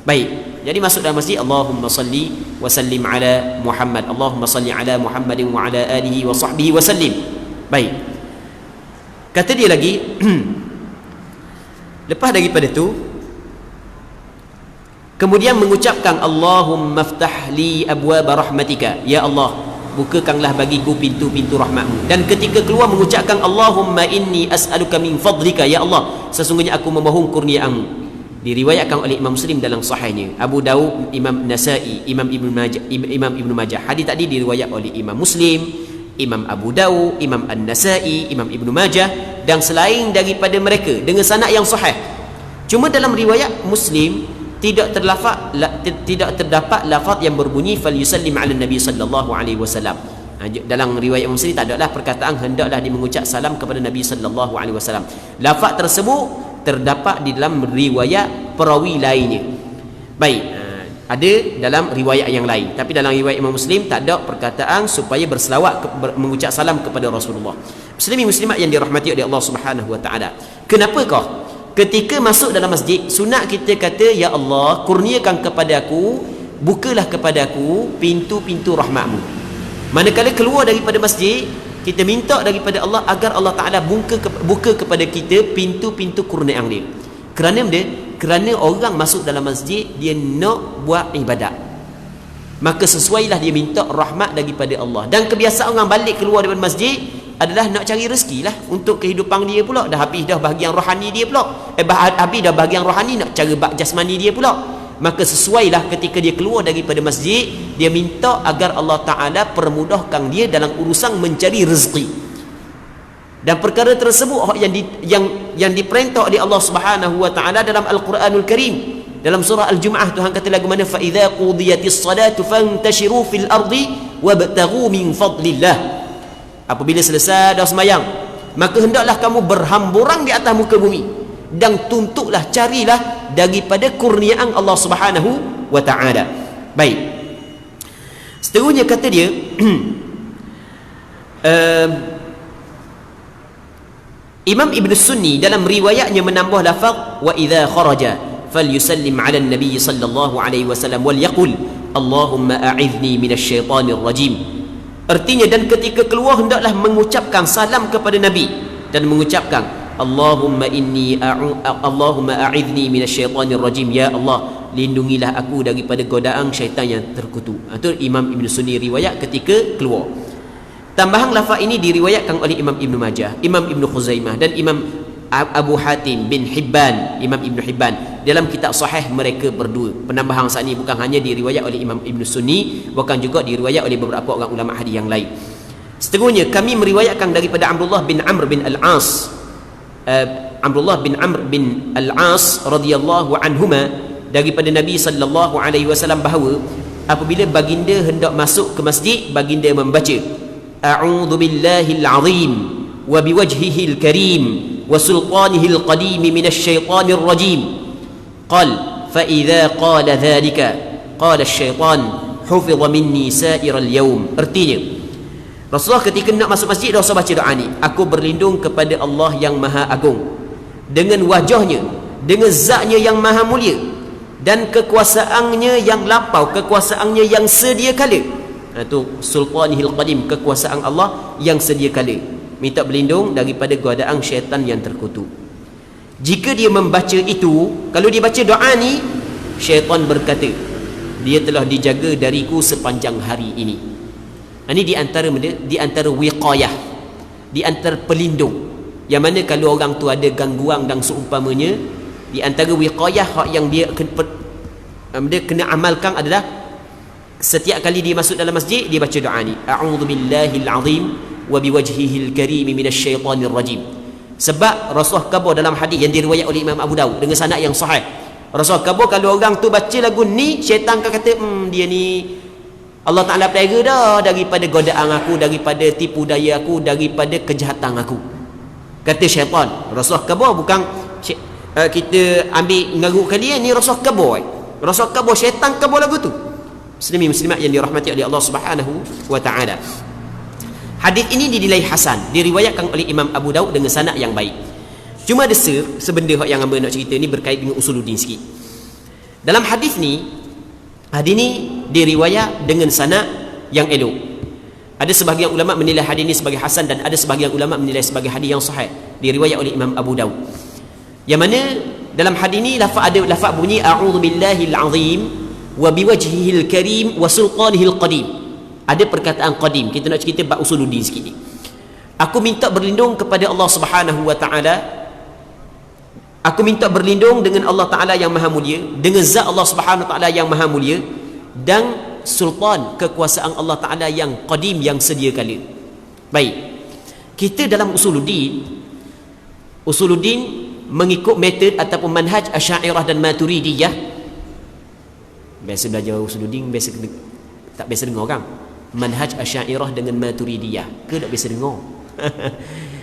Baik, jadi masuk dalam masjid, Allahumma salli wa sallim ala Muhammad, Allahumma salli ala Muhammadin wa ala alihi wa sahbihi wa sallim. Baik, kata dia lagi lepas daripada tu, kemudian mengucapkan Allahumma ftah li abwaaba rahmatika, ya Allah bukakanlah bagiku pintu-pintu rahmatmu. Dan ketika keluar mengucapkan Allahumma inni as'aluka min fadlika, ya Allah sesungguhnya aku memohon kurniaanmu. Diriwayatkan oleh Imam Muslim dalam sahihnya, Abu Daud, Imam Nasa'i, Imam Ibnu Majah. Hadis tadi diriwayat oleh Imam Muslim, Imam Abu Daud, Imam An-Nasa'i, Imam Ibnu Majah dan selain daripada mereka dengan sanad yang sahih. Cuma dalam riwayat Muslim tidak terdapat lafaz yang berbunyi falyusallim ala nabi sallallahu alaihi wasallam. Dalam riwayat Muslim tak adalah perkataan hendaklah dia mengucap salam kepada Nabi sallallahu alaihi wasallam. Lafaz tersebut terdapat di dalam riwayat perawi lainnya. Baik, ada dalam riwayat yang lain, tapi dalam riwayat Imam Muslim tak ada perkataan supaya berselawat mengucap salam kepada Rasulullah. Muslimin muslimat yang dirahmati oleh Allah Subhanahu wa taala, kenapakah ketika masuk dalam masjid sunat kita kata ya Allah kurniakan kepada aku, bukalah kepada aku pintu-pintu rahmatmu. Manakala keluar daripada masjid, kita minta daripada Allah agar Allah Ta'ala buka kepada kita pintu-pintu kurniaan dia. Kerana dia, kerana orang masuk dalam masjid dia nak buat ibadat, maka sesuailah dia minta rahmat daripada Allah. Dan kebiasaan orang balik keluar daripada masjid adalah nak cari rezeki lah untuk kehidupan dia pula. Dah habis dah bahagian rohani dia pula, habis dah bahagian rohani, nak cara bab jasmani dia pula. Maka sesuailah ketika dia keluar daripada masjid, dia minta agar Allah Ta'ala permudahkan dia dalam urusan mencari rezeki. Dan perkara tersebut yang diperintah oleh Allah Subhanahu wa Ta'ala dalam Al-Quranul Karim. Dalam surah Al-Jum'ah Tuhan kata lagu mana, fa idza qudiyatis salatu fantashiru fil ardi wabtaghu min fadlillah. Apabila selesai dah sembahyang, maka hendaklah kamu berhamburan di atas muka bumi dan tuntutlah, carilah daripada kurniaan Allah Subhanahu wa Ta'ala. Baik. Seterusnya kata dia Imam Ibn Sunni dalam riwayatnya menambah lafaz wa idza kharaja falyusallim 'ala an-nabiy sallallahu alaihi wasallam wal yaqul Allahumma a'idzni minasy syaithanir rajim. Artinya, dan ketika keluar hendaklah mengucapkan salam kepada Nabi dan mengucapkan Allahumma a'idzni minasy syaithanir rajim, ya Allah lindungilah aku daripada godaan syaitan yang terkutuk. Itu Imam Ibn Sunni riwayat ketika keluar. Tambahan lafaz ini diriwayatkan oleh Imam Ibn Majah, Imam Ibn Khuzaimah dan Imam Abu Hatim bin Hibban, Imam Ibn Hibban dalam kitab sahih mereka berdua. Penambahan saat ini bukan hanya diriwayat oleh Imam Ibn Sunni, bahkan juga diriwayat oleh beberapa orang ulama hadis yang lain. Seterusnya kami meriwayatkan daripada Abdullah bin Amr bin Al-As, Abdullah bin Amr bin Al-As radhiyallahu anhuma, daripada Nabi sallallahu alaihi wasallam bahawa apabila baginda hendak masuk ke masjid, baginda membaca a'udzu billahil azim wa biwajhihil karim wa sultanihil qadim minasy syaithanir rajim. Qal fa idza qala dhalika qala asy-syaitan hufidha minni sa'iral yawm. Artinya, Rasulullah ketika nak masuk masjid Rasul baca doa ni, aku berlindung kepada Allah yang Maha Agung dengan wajahnya, dengan zatnya yang maha mulia dan kekuasaannya yang lampau, kekuasaannya yang sedia kala. Itu sultanihil qadim, kekuasaan Allah yang sedia kala. Minta berlindung daripada godaan syaitan yang terkutuk. Jika dia membaca itu, kalau dia baca doa ni, syaitan berkata, dia telah dijaga dariku sepanjang hari ini. Ini di antara wiqayah, di antara pelindung, yang mana kalau orang tu ada gangguan dan seumpamanya, di antara wiqayah yang dia kena amalkan adalah setiap kali dia masuk dalam masjid dia baca doa ni, a'udzu billahil azim wa biwajhihil karim minasy syaithanir rajim. Sebab Rasulullah khabar dalam hadis yang diriwayat oleh Imam Abu Daud dengan sanad yang sahih, Rasulullah khabar kalau orang tu baca lagu ni, syaitan akan kata dia ni Allah Ta'ala pelihara dah daripada godaan aku, daripada tipu daya aku, daripada kejahatan aku, kata syaitan. Rasulullah khabar, bukan kita ambil ngaruk kalian ni. Rasulullah khabar, Rasulullah khabar, syaitan khabar lagu tu. Muslimin muslimat yang dirahmati oleh Allah Subhanahu wa Ta'ala. Hadis ini dinilai hasan, diriwayatkan oleh Imam Abu Daud dengan sanad yang baik. Cuma ada sebenda yang hamba nak cerita ni berkait dengan usuluddin sikit. Dalam hadis ni diriwayat dengan sanad yang elok. Ada sebahagian ulama menilai hadis ini sebagai hasan dan ada sebahagian ulama menilai sebagai hadis yang sahih, diriwayat oleh Imam Abu Daud. Yang mana dalam hadis ini ada lafaz bunyi a'udzu billahil azim wa biwajhihil karim wa sultanihil qadim. Ada perkataan qadim. Kita nak cerita bab usuluddin sikit ni. Aku minta berlindung kepada Allah Subhanahu wa Ta'ala. Aku minta berlindung dengan Allah Ta'ala yang maha mulia, dengan zat Allah Subhanahu wa Ta'ala yang maha mulia, dan sultan, kekuasaan Allah Ta'ala yang qadim, yang sedia kala. Baik, kita dalam usuluddin mengikut metod ataupun manhaj Asy'ariyah dan Maturidiyah. Biasa belajar usuluddin tak biasa dengar kan manhaj Asy'ariyah dengan Maturidiyah ke? Tak biasa dengar.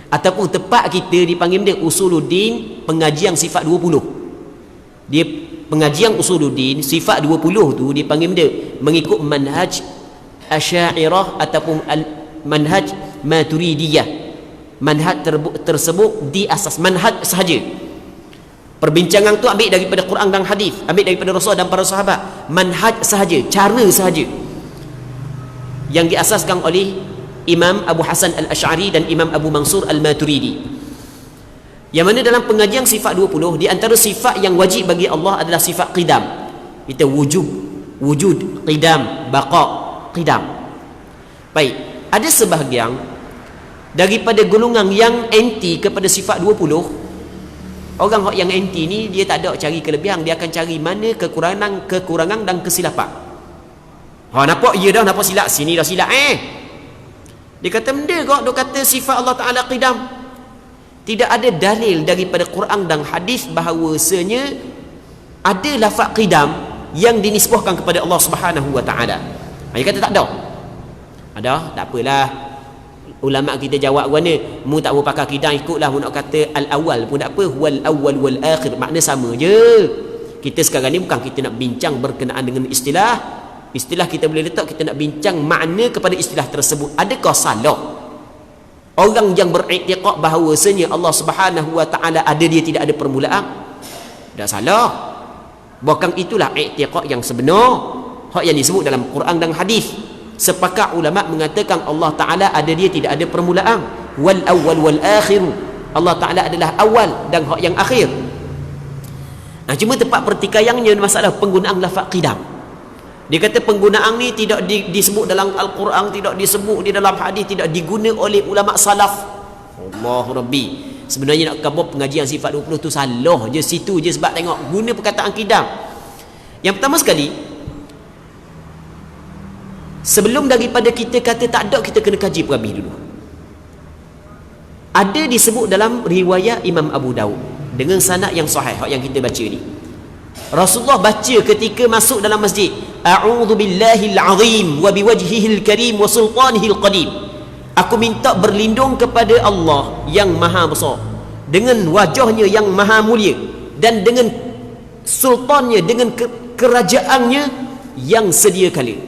Ataupun tepat kita dipanggil dia usuluddin pengajian sifat 20. Dia pengajian usuluddin sifat 20 tu dipanggil dia mengikut manhaj Asy'ariyah ataupun manhaj Maturidiyah. Manhaj tersebut di asas manhaj sahaja. Perbincangan tu ambil daripada Quran dan hadis, ambil daripada Rasul dan para sahabat. Manhaj sahaja, cara sahaja, yang diasaskan oleh Imam Abu Hasan Al-Asy'ari dan Imam Abu Mansur Al-Maturidi. Yang mana dalam pengajian sifat 20, di antara sifat yang wajib bagi Allah adalah sifat qidam. Kita wujud, qidam, baqa, qidam. Baik, ada sebahagian daripada golongan yang anti kepada sifat 20. Orang yang anti ni dia tak ada cari kelebihan, dia akan cari mana kekurangan dan kesilapan. Nampak ya dah, nampak silap, sini dah silap Dia kata benda kok dia kata sifat Allah Taala qidam. Tidak ada dalil daripada Quran dan hadis bahawasanya ada lafaz qidam yang dinisbahkan kepada Allah Subhanahu wa taala. Dia kata tak ada. Ada, tak apalah. Ulama kita jawab mana, mu tak mau pakai qidam, ikutlah mu nak kata al-awwal pun tak apa, wal awwal wal akhir, makna sama je. Kita sekarang ni bukan kita nak bincang berkenaan dengan istilah. Istilah kita boleh letak, kita nak bincang makna kepada istilah tersebut. Adakah salah orang yang beriktiqad bahawasanya Allah Subhanahu wa taala ada, dia tidak ada permulaan? Tak salah. Bahkan itulah iktiqad yang sebenar, hak yang disebut dalam Quran dan hadis. Sepakat ulama mengatakan Allah Taala ada, dia tidak ada permulaan. Wal awwal wal akhir, Allah Taala adalah awal dan hak yang akhir. Cuma tempat pertikaiannya masalah penggunaan lafaz qidam. Dia kata penggunaan ni tidak disebut dalam Al-Quran, tidak disebut di dalam hadis, tidak diguna oleh ulama salaf. Allahu Rabbi. Sebenarnya nak kabur pengajian sifat 20 tu salah je situ je, sebab tengok guna perkataan qidam. Yang pertama sekali, sebelum daripada kita kata tak ada, kita kena kaji perhabis dulu. Ada disebut dalam riwayat Imam Abu Daud dengan sanad yang sahih yang kita baca ni. Rasulullah baca ketika masuk dalam masjid, a'udzu billahil azim wa biwajhihil karim wa sultanihil qadim. Aku minta berlindung kepada Allah yang maha besar, dengan wajahnya yang maha mulia, dan dengan sultannya, dengan kerajaannya yang sedia kala.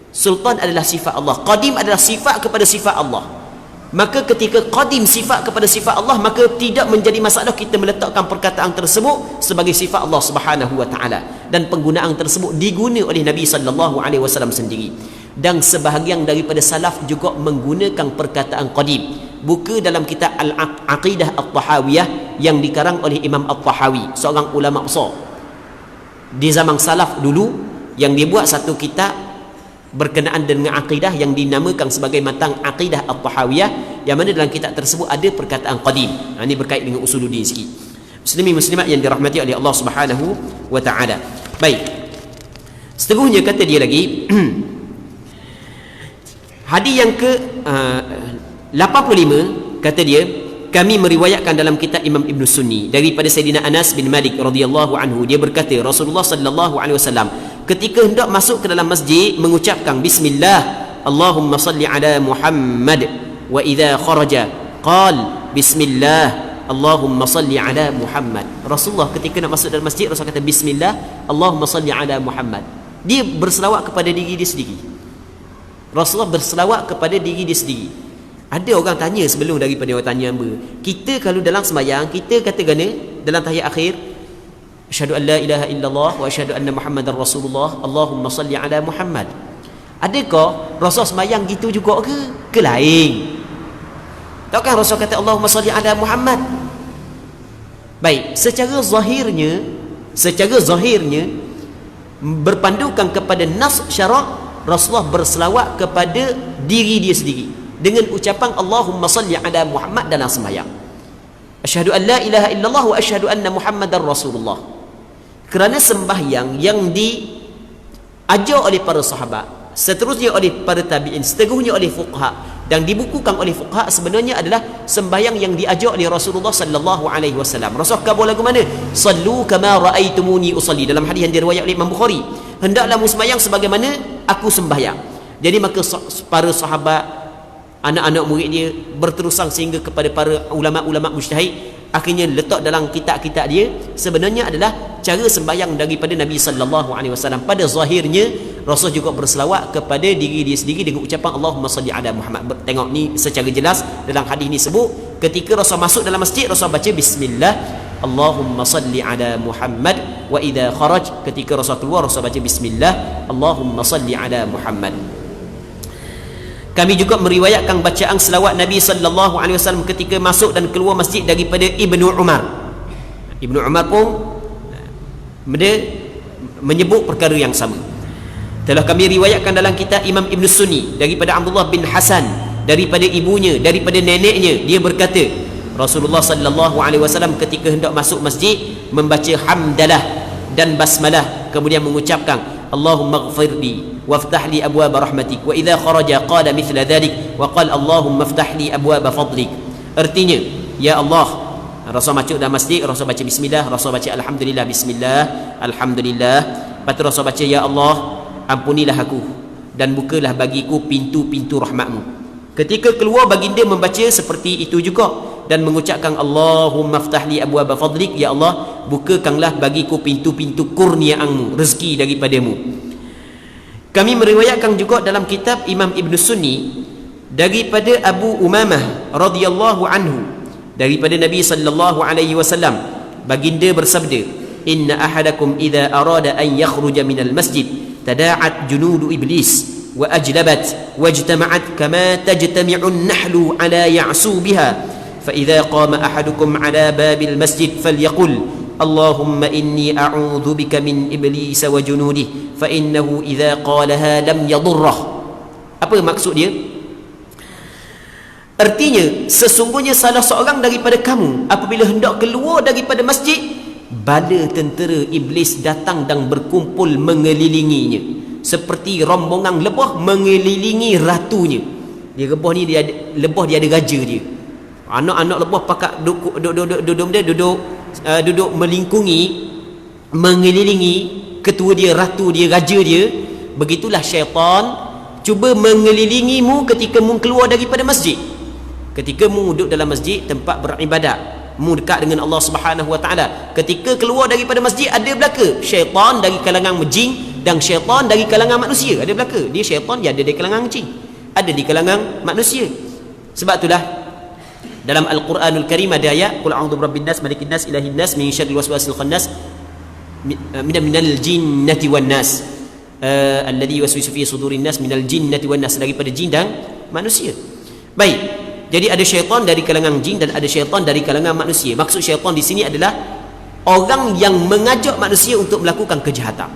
Sultan adalah sifat Allah, qadim adalah sifat kepada sifat Allah. Maka ketika qadim sifat kepada sifat Allah, maka tidak menjadi masalah kita meletakkan perkataan tersebut sebagai sifat Allah Subhanahu wa taala, dan penggunaan tersebut diguna oleh Nabi sallallahu alaihi wasallam sendiri. Dan sebahagian daripada salaf juga menggunakan perkataan qadim. Buku dalam kitab Al-Aqidah At-Tahawiyah yang dikarang oleh Imam At-Tahawi, seorang ulama besar di zaman salaf dulu, yang dia buat satu kitab berkenaan dengan akidah yang dinamakan sebagai matan Aqidah At-Tahawiyah, yang mana dalam kitab tersebut ada perkataan qadim. Ini berkait dengan usuluddin sikit. Muslimin muslimat yang dirahmati oleh Allah Subhanahu wa taala. Baik. Seterusnya kata dia lagi hadis yang ke 85, kata dia, kami meriwayatkan dalam kitab Imam Ibn Sunni daripada Sayyidina Anas bin Malik radhiyallahu anhu, dia berkata Rasulullah sallallahu alaihi wasallam ketika hendak masuk ke dalam masjid mengucapkan bismillah Allahumma salli ala Muhammad, wa idza kharaja qal bismillah Allahumma salli ala Muhammad. Rasulullah ketika nak masuk dalam masjid, Rasul kata bismillah Allahumma salli ala Muhammad. Dia berselawat kepada diri dia sendiri. Rasulullah berselawat kepada diri dia sendiri. Ada orang tanya sebelum daripada orang tanya hamba, kita kalau dalam sembahyang kita kata gana dalam tahiyat akhir, asyhadu an la ilaha illallah wa asyhadu anna Muhammadar Rasulullah Allahumma salli ala Muhammad. Adakah Rasul sembahyang gitu juga ke lain? Takkan Rasul kata Allahumma salli ala Muhammad? Baik, secara zahirnya berpandukan kepada nas syarak, Rasulullah berselawat kepada diri dia sendiri dengan ucapan Allahumma salli ala Muhammad dalam sembahyang. Asyhadu an la ilaha illallah wa asyhadu anna Muhammadar Rasulullah. Kerana sembahyang yang diajar oleh para sahabat, seterusnya oleh para tabi'in, seterusnya oleh fuqaha, dan dibukukan oleh fuqaha, sebenarnya adalah sembahyang yang diajar oleh Rasulullah sallallahu alaihi wasallam. Rasul kabul lagu mana? Sallu kama raaitumuni usalli, dalam hadis yang diriwayatkan oleh Imam Bukhari, hendaklah mu sembahyang sebagaimana aku sembahyang. Jadi maka para sahabat, anak-anak murid dia berterusan sehingga kepada para ulama-ulama mujtahid, akhirnya letak dalam kitab-kitab dia sebenarnya adalah cara sembahyang daripada Nabi sallallahu alaihi wasallam. Pada zahirnya Rasul juga berselawat kepada diri dia sendiri dengan ucapan Allahumma salli ala Muhammad. Tengok ni secara jelas dalam hadis ni sebut ketika Rasul masuk dalam masjid, Rasul baca bismillah Allahumma salli ala Muhammad, wa idza kharaj, ketika Rasul keluar Rasul baca bismillah Allahumma salli ala Muhammad. Kami juga meriwayatkan bacaan selawat Nabi sallallahu alaihi wasallam ketika masuk dan keluar masjid daripada Ibnu Umar. Ibnu Umar pun dia menyebut perkara yang sama. Telah kami riwayatkan dalam kitab Imam Ibn Sunni daripada Abdullah bin Hasan, daripada ibunya, daripada neneknya, dia berkata Rasulullah sallallahu alaihi wasallam ketika hendak masuk masjid membaca hamdalah dan basmalah, kemudian mengucapkan Allahumma ighfirli waftah li abwaaba rahmatik, wa idza kharaja qala mithla dhalik wa qala Allahumma iftah li abwaaba fadlik. Artinya, ya Allah, Rasul masuk dalam masjid, Rasul baca bismillah, Rasul baca alhamdulillah, bismillah, alhamdulillah. Lepas tu Rasul baca, ya Allah, ampunilah aku dan bukalah bagiku pintu-pintu rahmatmu. Ketika keluar, baginda membaca seperti itu juga dan mengucapkan Allahumma iftah li abwaaba fadlik, ya Allah, bukakanlah bagiku pintu-pintu kurniaanmu, rezeki daripadamu. Kami meriwayatkan juga dalam kitab Imam Ibn Sunni daripada Abu Umamah radhiyallahu anhu, daripada Nabi sallallahu alaihi wasallam, baginda bersabda, inna ahadakum idza arada an yakhruja minal masjid tada'at junudu iblis wa ajlabat wajtama'at kama tajtami'u an-nahlu ala ya'subiha fa idza qama ahadukum ala babil masjid falyaqul Allahumma inni a'udzu bika min iblis wa junudihi fa innahu idza qalaha lam yadurrah. Apa maksud dia? Artinya, sesungguhnya salah seorang daripada kamu apabila hendak keluar daripada masjid, bala tentera iblis datang dan berkumpul mengelilinginya seperti rombongan lebah mengelilingi ratunya. Dia lebah ni, dia ada raja dia. Anak-anak lebah pakak duduk melingkungi, mengelilingi ketua dia, ratu dia, raja dia. Begitulah syaitan cuba mengelilingimu ketika mu keluar daripada masjid. Ketika mu duduk dalam masjid, tempat beribadat, mu dekat dengan Allah Subhanahu wa taala, ketika keluar daripada masjid, ada belaka syaitan dari kalangan jin dan syaitan dari kalangan manusia. Ada belaka. Dia syaitan, dia ada di kalangan jin, ada di kalangan manusia. Sebab itulah dalam Al-Quranul Karim ada ayat qul a'udzu birabbin nas malikin nas ilahin nas min syarril waswasil khannas minal jinnati wan nas alladhi yuwaswisu fi sudurin nas minal jinnati wan nas, daripada jin dan manusia. Baik, jadi ada syaitan dari kalangan jin dan ada syaitan dari kalangan manusia. Maksud syaitan di sini adalah orang yang mengajak manusia untuk melakukan kejahatan.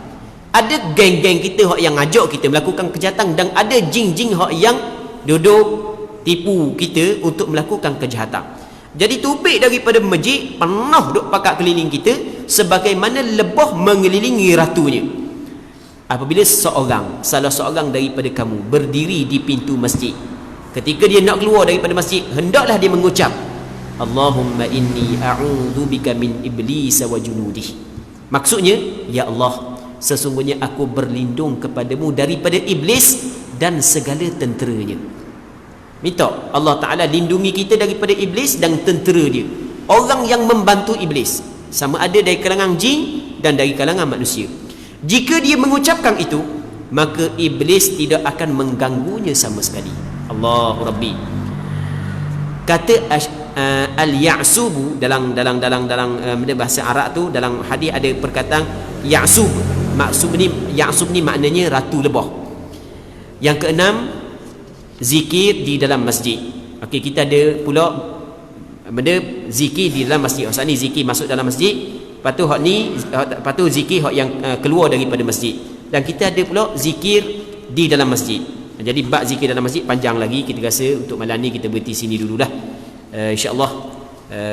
Ada geng-geng kita yang ajak kita melakukan kejahatan, dan ada jin-jin yang duduk tipu kita untuk melakukan kejahatan. Jadi tubik daripada masjid penuh duk pakat keliling kita sebagaimana lebah mengelilingi ratunya. Apabila salah seorang daripada kamu berdiri di pintu masjid, ketika dia nak keluar daripada masjid, hendaklah dia mengucap Allahumma inni a'udzu bika min iblis wa junudihi. Maksudnya, ya Allah, sesungguhnya aku berlindung kepadamu daripada iblis dan segala tenteranya. Minta Allah Ta'ala lindungi kita daripada iblis dan tentera dia, orang yang membantu iblis, sama ada dari kalangan jin dan dari kalangan manusia. Jika dia mengucapkan itu, maka iblis tidak akan mengganggunya sama sekali. Allahu Rabbi. Kata al-ya'subu dalam bahasa Arab tu, dalam hadis ada perkataan ya'sub. Ya'sub ni maknanya ratu lebah. Yang keenam, zikir di dalam masjid. Okey, kita ada pula benda zikir di dalam masjid. Maksud ni zikir masuk dalam masjid, lepas tu zikir hak yang keluar daripada masjid. Dan kita ada pula zikir di dalam masjid. Jadi bab zikir dalam masjid panjang lagi. Kita rasa untuk malam ni kita berhenti sini dululah. InsyaAllah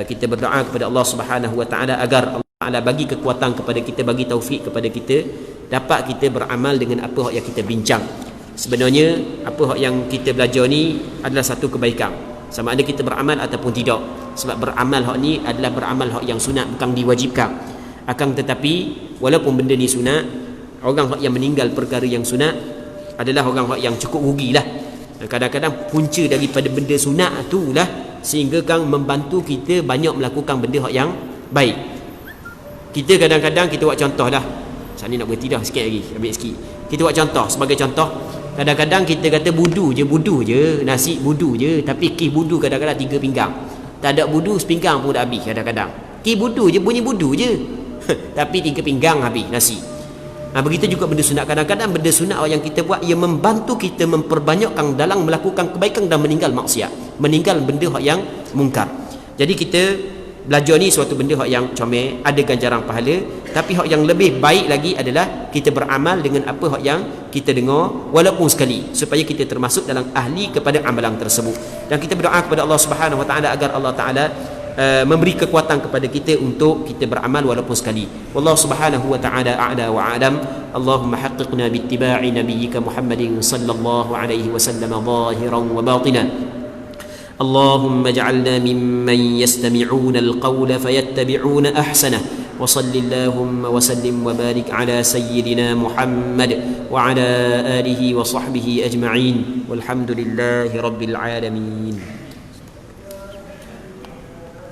kita berdoa kepada Allah Subhanahu wa taala agar Allah Taala bagi kekuatan kepada kita, bagi taufik kepada kita, dapat kita beramal dengan apa yang kita bincang. Sebenarnya apa yang kita belajar ni adalah satu kebaikan, sama ada kita beramal ataupun tidak. Sebab beramal hak ni adalah beramal hak yang sunat, bukan diwajibkan. Akan tetapi walaupun benda ni sunat, orang hak yang meninggal perkara yang sunat adalah orang hak yang cukup rugilah. Kadang-kadang punca daripada benda sunat tu lah sehingga kan membantu kita banyak melakukan benda hak yang baik. Kita kadang-kadang kita buat contoh dah. Saya ni nak berhenti dah sikit lagi, ambil sikit. Kita buat contoh, sebagai contoh, kadang-kadang kita kata budu je, nasi budu je, tapi kih budu kadang-kadang 3 pinggang. Tak ada budu sepinggang pun dah habis kadang-kadang. Kih budu je, bunyi budu je. Tapi 3 pinggang habis nasi. Begitu juga benda sunat. Kadang-kadang benda sunat yang kita buat ia membantu kita memperbanyakkan dalam melakukan kebaikan dan meninggal maksiat, meninggal benda yang mungkar. Jadi kita belajar ni suatu benda yang comel, ada ganjaran pahala, tapi yang lebih baik lagi adalah kita beramal dengan apa yang kita dengar walaupun sekali, supaya kita termasuk dalam ahli kepada amalan tersebut. Dan kita berdoa kepada Allah Subhanahu Wa Taala agar Allah Taala memberi kekuatan kepada kita untuk kita beramal walaupun sekali. Wallahu Subhanahu Wa Taala a'la wa a'lam. Allahumma haqqiqna bittiba'i nabiyyika Muhammadin sallallahu alaihi wasallam zahiran wa batinan. اللهم اجعلنا ممن يستمعون القول فيتبعون أحسنه وصل اللهم وسلم وبارك على سيدنا محمد وعلى آله وصحبه أجمعين والحمد لله رب العالمين.